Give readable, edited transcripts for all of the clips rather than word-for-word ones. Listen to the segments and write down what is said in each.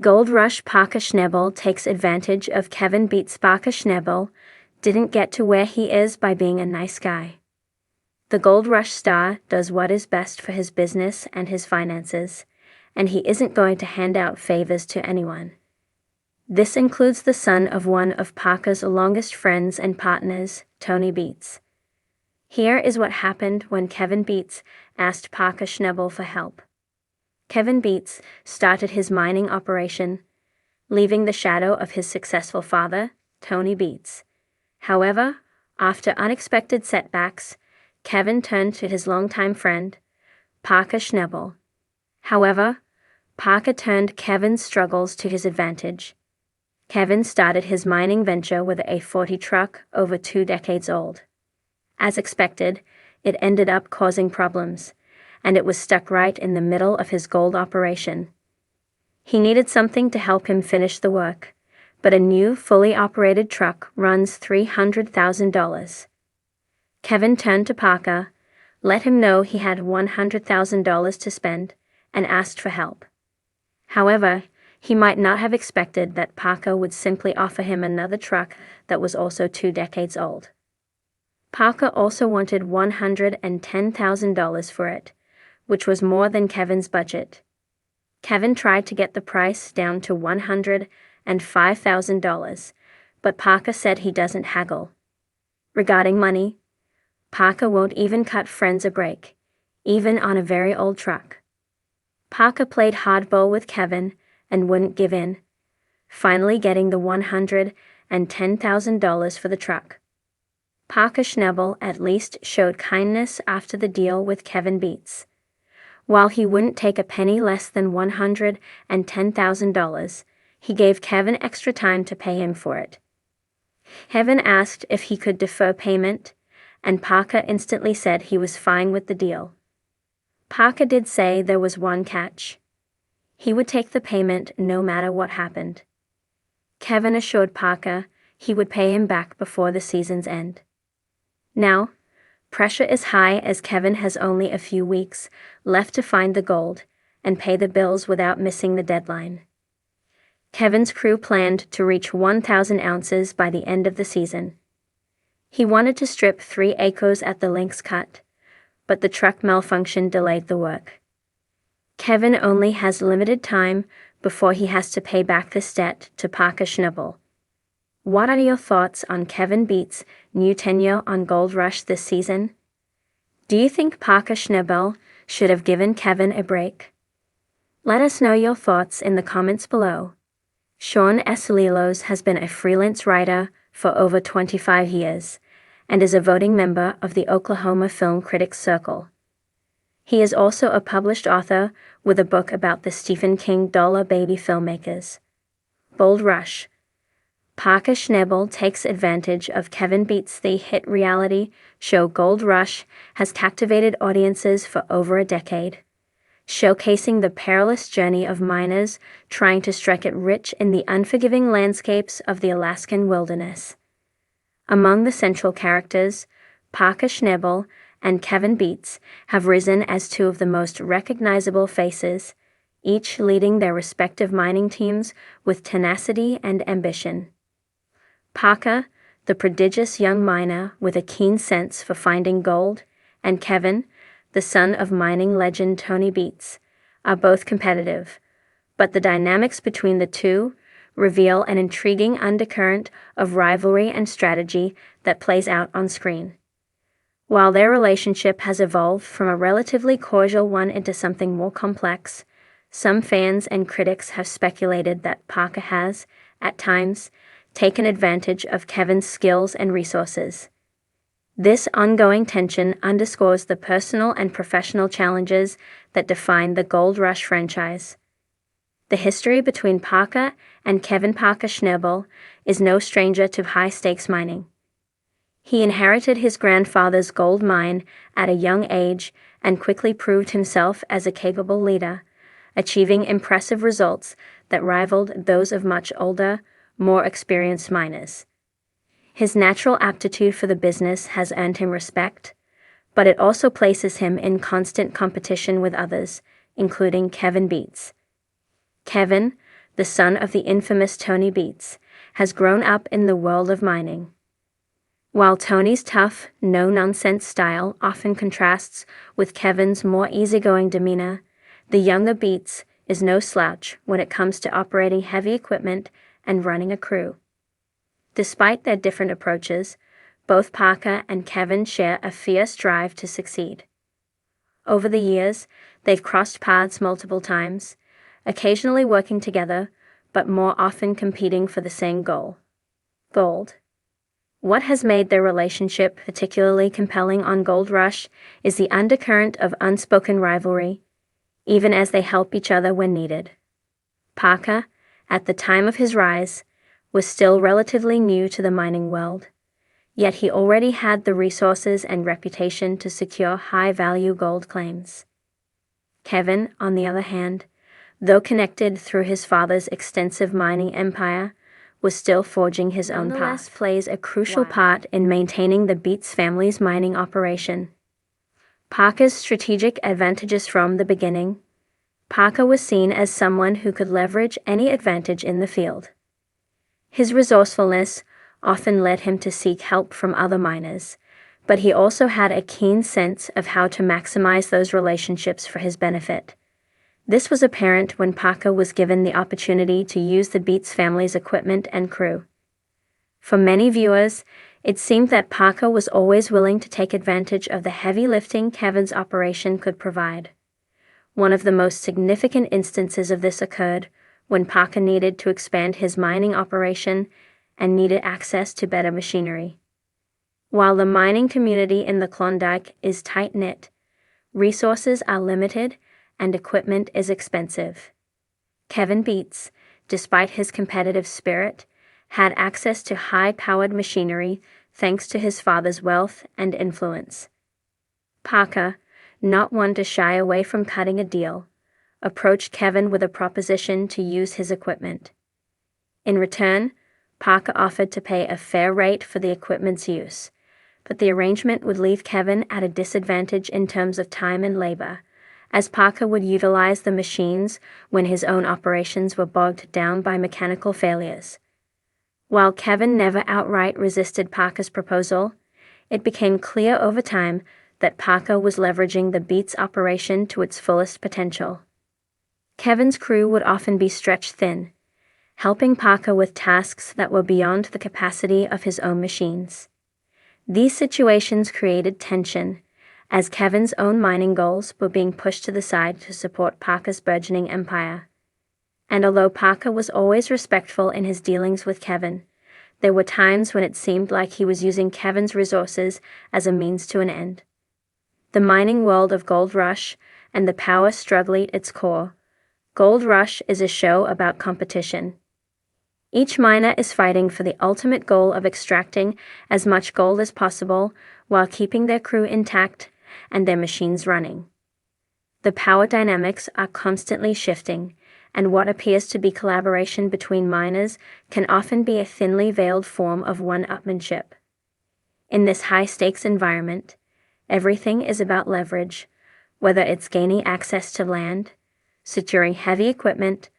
Gold Rush Parker Schnabel takes advantage of Kevin Beets. Parker Schnabel didn't get to where he is by being a nice guy. The Gold Rush star does what is best for his business and his finances, and he isn't going to hand out favors to anyone. This includes the son of one of Parker's longest friends and partners, Tony Beets. Here is what happened when Kevin Beets asked Parker Schnabel for help. Kevin Beets started his mining operation, leaving the shadow of his successful father, Tony Beets. However, after unexpected setbacks, Kevin turned to his longtime friend, Parker Schnabel. However, Parker turned Kevin's struggles to his advantage. Kevin started his mining venture with a 40 truck over 2 decades old. As expected, it ended up causing problems, and it was stuck right in the middle of his gold operation. He needed something to help him finish the work, but a new, fully operated truck runs $300,000. Kevin turned to Parker, let him know he had $100,000 to spend, and asked for help. However, he might not have expected that Parker would simply offer him another truck that was also 2 decades old. Parker also wanted $110,000 for it, which was more than Kevin's budget. Kevin tried to get the price down to $105,000, but Parker said he doesn't haggle. Regarding money, Parker won't even cut friends a break, even on a very old truck. Parker played hardball with Kevin and wouldn't give in, finally getting the $110,000 for the truck. Parker Schnabel at least showed kindness after the deal with Kevin Beets. While he wouldn't take a penny less than $110,000, he gave Kevin extra time to pay him for it. Kevin asked if he could defer payment, and Parker instantly said he was fine with the deal. Parker did say there was one catch. He would take the payment no matter what happened. Kevin assured Parker he would pay him back before the season's end. Now, pressure is high as Kevin has only a few weeks left to find the gold and pay the bills without missing the deadline. Kevin's crew planned to reach 1,000 ounces by the end of the season. He wanted to strip 3 acres at the Lynx Cut, but the truck malfunction delayed the work. Kevin only has limited time before he has to pay back this debt to Parker Schnabel. What are your thoughts on Kevin Beets' new tenure on Gold Rush this season? Do you think Parker Schnabel should have given Kevin a break? Let us know your thoughts in the comments below. Sean Eslilos has been a freelance writer for over 25 years and is a voting member of the Oklahoma Film Critics Circle. He is also a published author with a book about the Stephen King dollar baby filmmakers. Gold Rush. Parker Schnabel takes advantage of Kevin Beets'. The hit reality show Gold Rush has captivated audiences for over a decade, showcasing the perilous journey of miners trying to strike it rich in the unforgiving landscapes of the Alaskan wilderness. Among the central characters, Parker Schnabel and Kevin Beets have risen as 2 of the most recognizable faces, each leading their respective mining teams with tenacity and ambition. Parker, the prodigious young miner with a keen sense for finding gold, and Kevin, the son of mining legend Tony Beets, are both competitive, but the dynamics between the two reveal an intriguing undercurrent of rivalry and strategy that plays out on screen. While their relationship has evolved from a relatively cordial one into something more complex, some fans and critics have speculated that Parker has, at times, taken advantage of Kevin's skills and resources. This ongoing tension underscores the personal and professional challenges that define the Gold Rush franchise. The history between Parker and Kevin Parker Schnabel is no stranger to high-stakes mining. He inherited his grandfather's gold mine at a young age and quickly proved himself as a capable leader, achieving impressive results that rivaled those of much older, more experienced miners. His natural aptitude for the business has earned him respect, but it also places him in constant competition with others, including Kevin Beets. Kevin, the son of the infamous Tony Beets, has grown up in the world of mining. While Tony's tough, no-nonsense style often contrasts with Kevin's more easygoing demeanor, the younger Beets is no slouch when it comes to operating heavy equipment and running a crew. Despite their different approaches, both Parker and Kevin share a fierce drive to succeed. Over the years, they've crossed paths multiple times, occasionally working together, but more often competing for the same goal: gold. What has made their relationship particularly compelling on Gold Rush is the undercurrent of unspoken rivalry, even as they help each other when needed. Parker, at the time of his rise, was still relatively new to the mining world, yet he already had the resources and reputation to secure high-value gold claims. Kevin, on the other hand, though connected through his father's extensive mining empire, was still forging his own path. Nonetheless, plays a crucial part in maintaining the Beets family's mining operation. Parker's strategic advantages from the beginning. Parker was seen as someone who could leverage any advantage in the field. His resourcefulness often led him to seek help from other miners, but he also had a keen sense of how to maximize those relationships for his benefit. This was apparent when Parker was given the opportunity to use the Beets family's equipment and crew. For many viewers, it seemed that Parker was always willing to take advantage of the heavy lifting Kevin's operation could provide. One of the most significant instances of this occurred when Parker needed to expand his mining operation and needed access to better machinery. While the mining community in the Klondike is tight-knit, resources are limited and equipment is expensive. Kevin Beets, despite his competitive spirit, had access to high-powered machinery thanks to his father's wealth and influence. Parker, not one to shy away from cutting a deal, approached Kevin with a proposition to use his equipment. In return, Parker offered to pay a fair rate for the equipment's use, but the arrangement would leave Kevin at a disadvantage in terms of time and labor, as Parker would utilize the machines when his own operations were bogged down by mechanical failures. While Kevin never outright resisted Parker's proposal, it became clear over time that Parker was leveraging the Beets operation to its fullest potential. Kevin's crew would often be stretched thin, helping Parker with tasks that were beyond the capacity of his own machines. These situations created tension, as Kevin's own mining goals were being pushed to the side to support Parker's burgeoning empire. And although Parker was always respectful in his dealings with Kevin, there were times when it seemed like he was using Kevin's resources as a means to an end. The mining world of Gold Rush and the power struggle at its core. Gold Rush is a show about competition. Each miner is fighting for the ultimate goal of extracting as much gold as possible while keeping their crew intact and their machines running. The power dynamics are constantly shifting, and what appears to be collaboration between miners can often be a thinly veiled form of one-upmanship. In this high-stakes environment, everything is about leverage, whether it's gaining access to land, securing heavy equipment,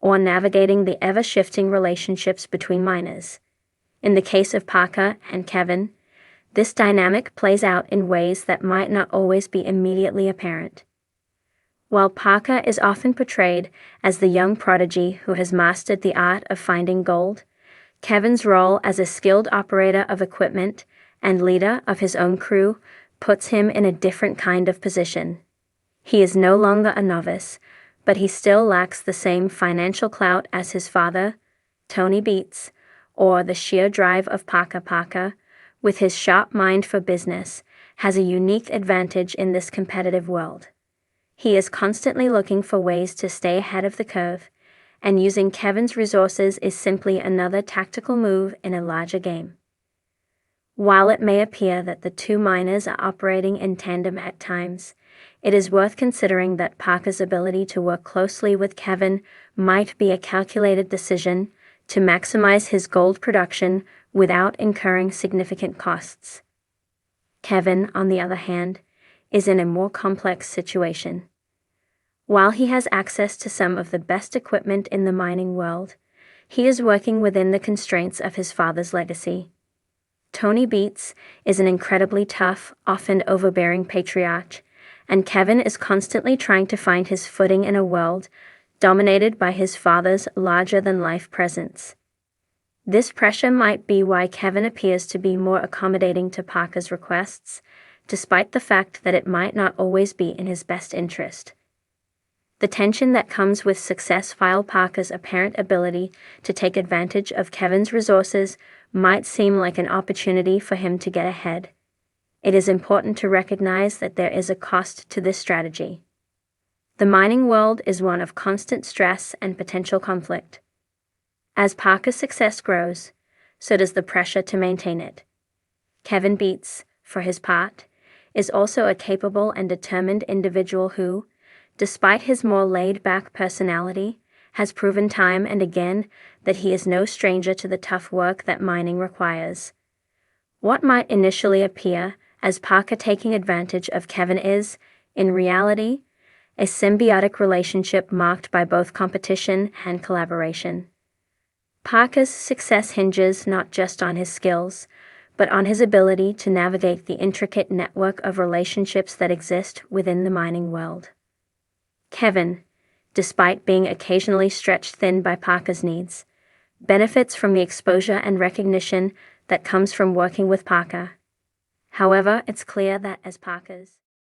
or navigating the ever-shifting relationships between miners. In the case of Parker and Kevin, this dynamic plays out in ways that might not always be immediately apparent. While Parker is often portrayed as the young prodigy who has mastered the art of finding gold, Kevin's role as a skilled operator of equipment and leader of his own crew puts him in a different kind of position. He is no longer a novice, but he still lacks the same financial clout as his father, Tony Beets, or the sheer drive of Parker. Parker, with his sharp mind for business, has a unique advantage in this competitive world. He is constantly looking for ways to stay ahead of the curve, and using Kevin's resources is simply another tactical move in a larger game. While it may appear that the two miners are operating in tandem at times, it is worth considering that Parker's ability to work closely with Kevin might be a calculated decision to maximize his gold production without incurring significant costs. Kevin, on the other hand, is in a more complex situation. While he has access to some of the best equipment in the mining world, he is working within the constraints of his father's legacy. Tony Beets is an incredibly tough, often overbearing patriarch, and Kevin is constantly trying to find his footing in a world dominated by his father's larger-than-life presence. This pressure might be why Kevin appears to be more accommodating to Parker's requests, despite the fact that it might not always be in his best interest. The tension that comes with success while Parker's apparent ability to take advantage of Kevin's resources might seem like an opportunity for him to get ahead. It is important to recognize that there is a cost to this strategy. The mining world is one of constant stress and potential conflict. As Parker's success grows, so does the pressure to maintain it. Kevin Beets, for his part, is also a capable and determined individual who, despite his more laid-back personality, has proven time and again that he is no stranger to the tough work that mining requires. What might initially appear as Parker taking advantage of Kevin is, in reality, a symbiotic relationship marked by both competition and collaboration. Parker's success hinges not just on his skills, but on his ability to navigate the intricate network of relationships that exist within the mining world. Kevin, despite being occasionally stretched thin by Parker's needs, benefits from the exposure and recognition that comes from working with Parker. However, it's clear that as Parker's